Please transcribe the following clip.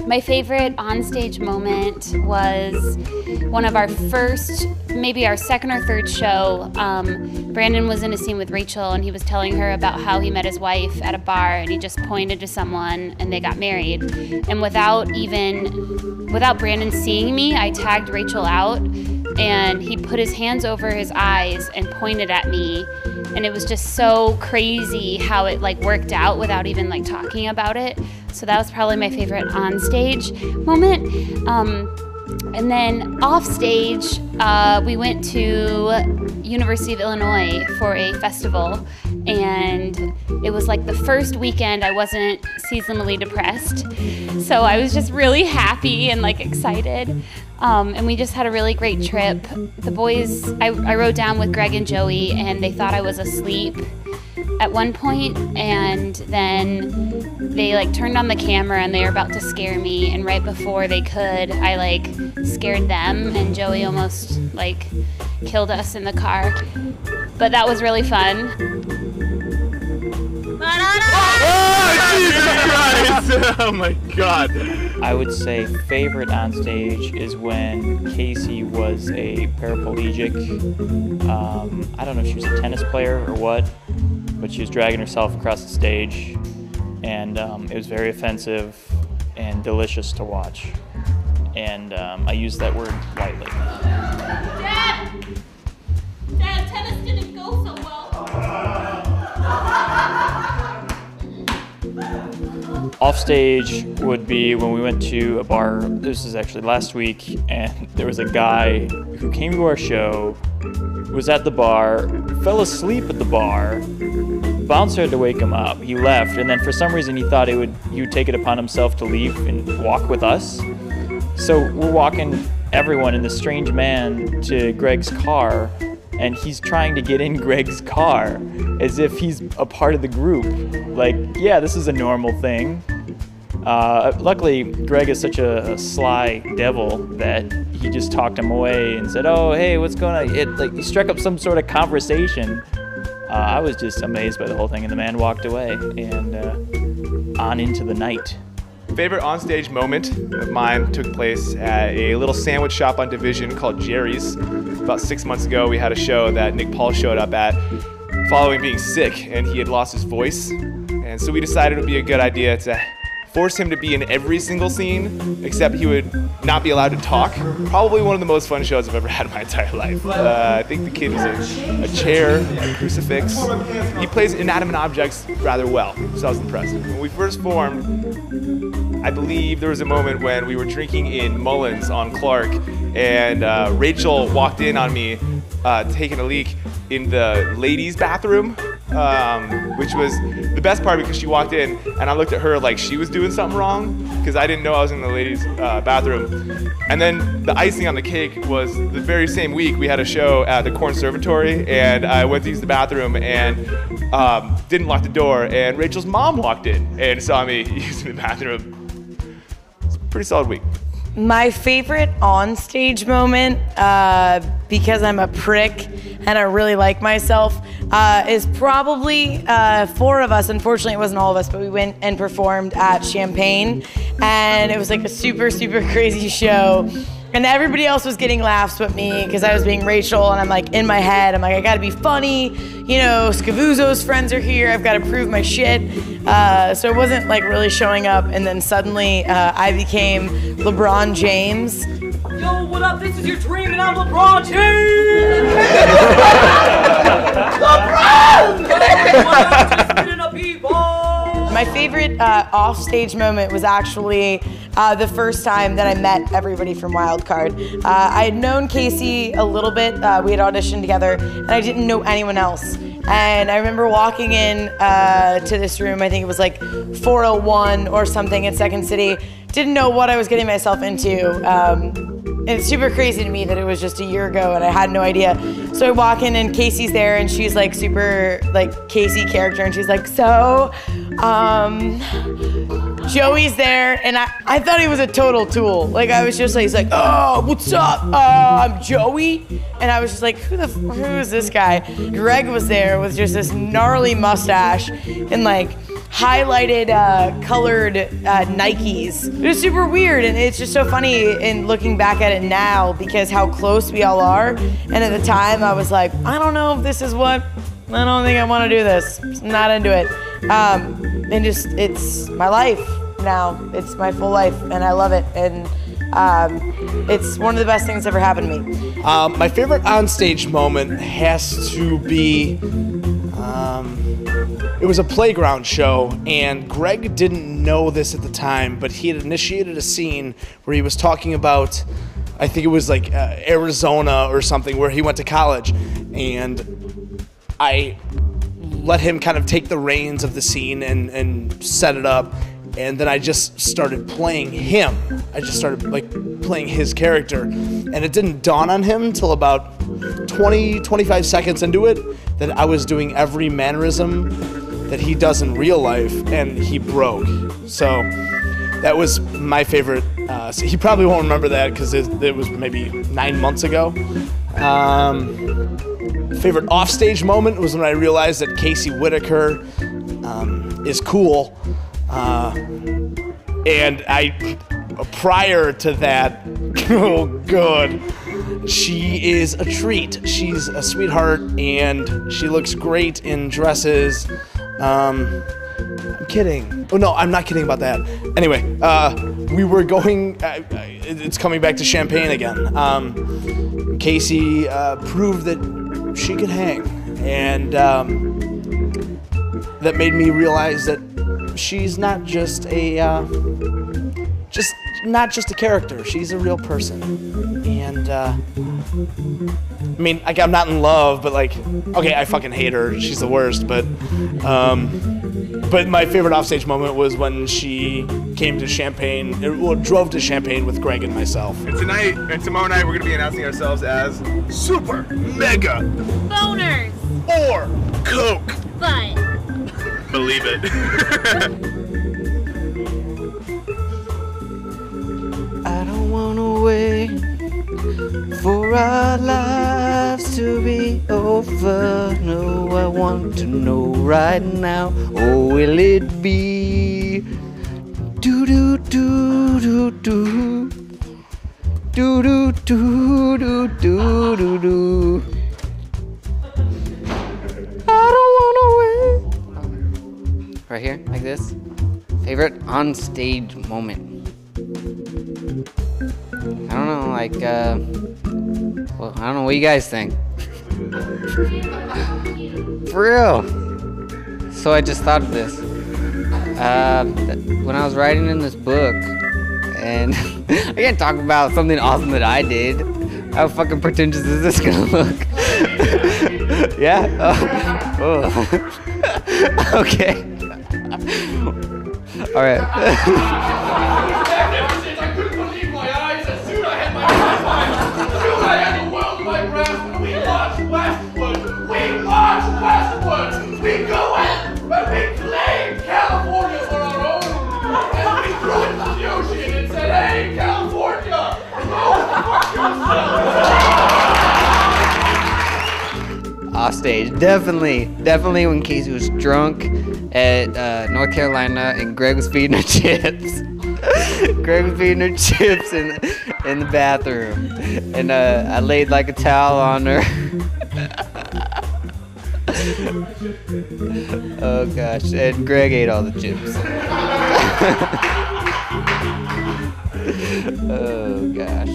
My favorite onstage moment was one of our first, maybe our second or third show. Brandon was in a scene with Rachel and he was telling her about how he met his wife at a bar and he just pointed to someone and they got married. And without Brandon seeing me, I tagged Rachel out and he put his hands over his eyes and pointed at me. And it was just so crazy how it like worked out without even like talking about it. So that was probably my favorite onstage moment. And then off stage, we went to University of Illinois for a festival, and it was like the first weekend I wasn't seasonally depressed. So I was just really happy and like excited. And we just had a really great trip. The boys, I rode down with Greg and Joey, and they thought I was asleep at one point, and then they like turned on the camera and they were about to scare me, and right before they could, I like scared them, and Joey almost like killed us in the car. But that was really fun. Oh, Jesus Christ! Oh my God. I would say favorite on stage is when Casey was a paraplegic. I don't know if she was a tennis player or what, but she was dragging herself across the stage, and it was very offensive and delicious to watch. And I use that word lightly. Dad, tennis didn't go so well. Off stage would be when we went to a bar. This is actually last week, and there was a guy who came to our show, was at the bar, fell asleep at the bar. Bouncer had to wake him up. He left, and then for some reason he thought he would take it upon himself to leave and walk with us. So we're walking everyone and this strange man to Greg's car, and he's trying to get in Greg's car as if he's a part of the group. Like, yeah, this is a normal thing. Luckily, Greg is such a sly devil that he just talked him away and said, "Oh, hey, what's going on?" He struck up some sort of conversation. I was just amazed by the whole thing, and the man walked away, and on into the night. Favorite onstage moment of mine took place at a little sandwich shop on Division called Jerry's. About 6 months ago, we had a show that Nick Paul showed up at following being sick, and he had lost his voice. And so we decided it would be a good idea to force him to be in every single scene, except he would not be allowed to talk. Probably one of the most fun shows I've ever had in my entire life. I think the kid was a chair, a crucifix. He plays inanimate objects rather well, so I was impressed. When we first formed, I believe there was a moment when we were drinking in Mullins on Clark, and Rachel walked in on me taking a leak in the ladies' bathroom, which was the best part because she walked in and I looked at her like she was doing something wrong because I didn't know I was in the ladies' bathroom. And then the icing on the cake was the very same week we had a show at the Conservatory, and I went to use the bathroom and didn't lock the door, and Rachel's mom walked in and saw me using the bathroom. It's a pretty solid week. My favorite on-stage moment, because I'm a prick and I really like myself, is probably 4 of us. Unfortunately, it wasn't all of us, but we went and performed at Champaign, and it was like a super, super crazy show. And everybody else was getting laughs but me because I was being Rachel, and I'm like in my head, I'm like, I gotta be funny. You know, Scavuzzo's friends are here. I've gotta prove my shit. So it wasn't like really showing up, and then suddenly I became LeBron James. Yo, what up? This is your dream, and I'm LeBron James! LeBron! My favorite off-stage moment was actually the first time that I met everybody from WILDCARD. I had known Casey a little bit. We had auditioned together, and I didn't know anyone else. And I remember walking in to this room, I think it was like 401 or something at Second City. Didn't know what I was getting myself into. And it's super crazy to me that it was just a year ago and I had no idea. So I walk in and Casey's there, and she's like super like Casey character, and she's like, so, Joey's there, and I thought he was a total tool. Like I was just like, he's like, oh, what's up? I'm Joey. And I was just like, who is this guy? Greg was there with just this gnarly mustache and like highlighted, colored Nikes. It was super weird, and it's just so funny in looking back at it now because how close we all are. And at the time, I was like, I don't know if this is what. I don't think I want to do this. I'm not into it. And just, it's my life now. It's my full life, and I love it. And it's one of the best things that ever happened to me. My favorite onstage moment has to be, it was a playground show, and Greg didn't know this at the time, but he had initiated a scene where he was talking about, I think it was like Arizona or something, where he went to college, and I let him kind of take the reins of the scene and set it up. And then I just started playing him. I just started like playing his character. And it didn't dawn on him until about 25 seconds into it that I was doing every mannerism that he does in real life, and he broke. So that was my favorite. So he probably won't remember that because it was maybe 9 months ago. Favorite offstage moment was when I realized that Casey Whitaker is cool. And prior to that, oh god, she is a treat. She's a sweetheart, and she looks great in dresses. I'm kidding. Oh no, I'm not kidding about that. Anyway, we were going, it's coming back to Champaign again. Casey proved that she could hang, and that made me realize that she's not just a character. She's a real person. And I mean, like, I'm not in love, but like, okay, I fucking hate her. She's the worst. But my favorite offstage moment was when she came to Champaign, drove to Champaign with Greg and myself. And tonight and tomorrow night, we're gonna be announcing ourselves as Super Mega Boners. or Coke. But Believe it. I don't wanna wait for our lives to be over. No, I want to know right now. Or will it be do do do do do do do do do do do do? I don't wanna wait. Right here, like this. Favorite onstage moment. I don't know, like, well, I don't know what you guys think. For real. So I just thought of this. When I was writing in this book, and I can't talk about something awesome that I did. How fucking pretentious is this gonna look? Yeah? Oh. Okay. All right. We go in and we claim California for our own. And we threw it into the ocean and said, hey, California, go fuck yourself. Offstage, definitely when Casey was drunk at North Carolina and Greg was feeding her chips. Greg was feeding her chips in the bathroom, and I laid like a towel on her. Oh gosh, and Greg ate all the chips. Oh gosh.